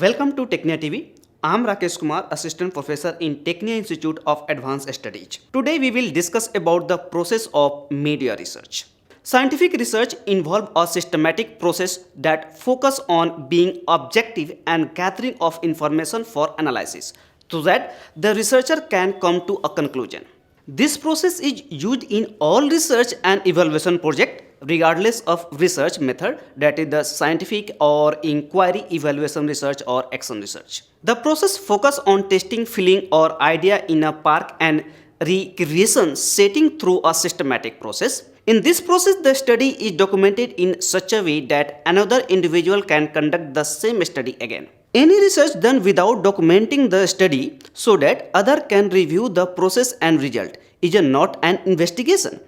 Welcome to Technia TV. I am Rakesh Kumar, Assistant Professor in Technia Institute of Advanced Studies. Today we will discuss about the process of media research. Scientific research involves a systematic process that focuses on being objective and gathering of information for analysis so that the researcher can come to a conclusion. This process is used in all research and evaluation projects regardless of research method, that is the scientific or inquiry, evaluation research or action research. The process focuses on testing, feeling or idea in a park and recreation setting through a systematic process. In this process, the study is documented in such a way that another individual can conduct the same study again. Any research done without documenting the study so that other can review the process and result is not an investigation.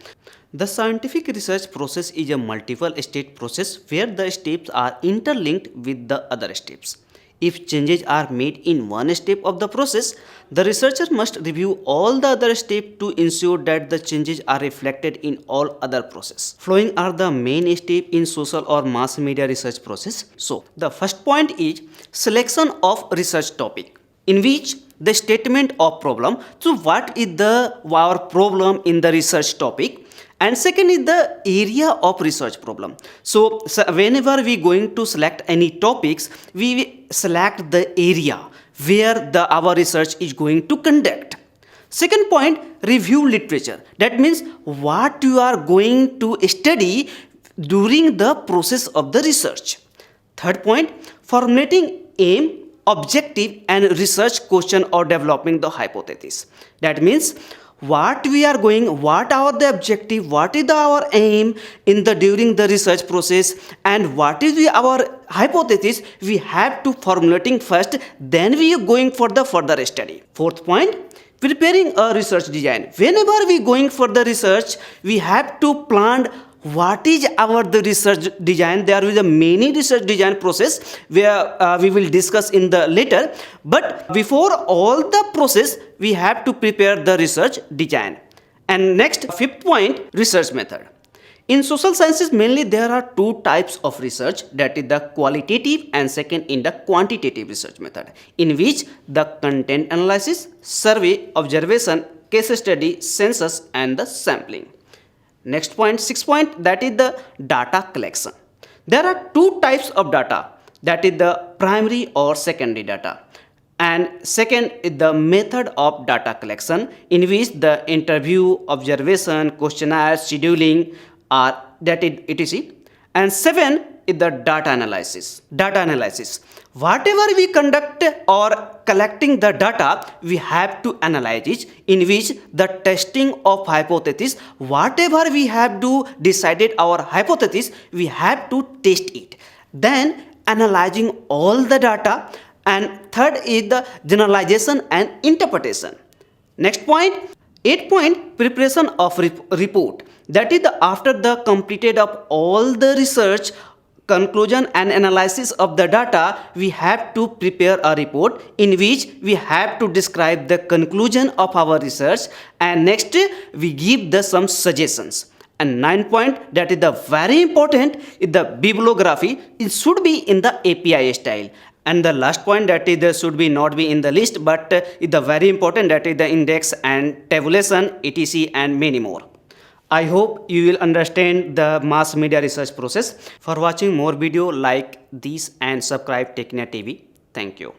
The scientific research process is a multiple stage process where the steps are interlinked with the other steps. If changes are made in one step of the process, the researcher must review all the other steps to ensure that the changes are reflected in all other processes. Following are the main steps in social or mass media research process. So, the first point is selection of research topic, in which the statement of problem. So, what is our problem in the research topic? And second is the area of research problem. So whenever we going to select any topics, we select the area where our research is going to conduct. Second point, review literature. That means what you are going to study during the process of the research. Third point, formulating aim, objective and research question or developing the hypothesis. That means what are the objective, what is our aim in the during the research process, and what is our hypothesis we have to formulating first, then we are going for the further study. Fourth point, preparing a research design. Whenever we going for the research, we have to plan what is the research design. There is a many research design process where we will discuss in the later, but before all the process we have to prepare the research design. And next, fifth point, research method. In social sciences mainly there are two types of research, that is the qualitative and second in the quantitative research method, in which the content analysis, survey, observation, case study, census and the sampling. Next point, sixth point, that is the data collection. There are two types of data, that is the primary or secondary data. And second is the method of data collection, in which the interview, observation, questionnaire, scheduling are that is etc. And seven is the data analysis. Data analysis. Whatever we conduct or collecting the data, we have to analyze it, in which the testing of hypothesis, whatever we have to decided our hypothesis, we have to test it. Then analyzing all the data. And third is the generalization and interpretation. Next point, 8 point, preparation of report. That is after the completed of all the research, conclusion and analysis of the data, we have to prepare a report in which we have to describe the conclusion of our research, and next we give some suggestions. And 9 point, that is the very important, is the bibliography. It should be in the API style. And the last point, that is should be not be in the list, but is the very important, that is the index and tabulation, etc. and many more. I hope you will understand the mass media research process. For watching more video like this and subscribe Technia TV. Thank you.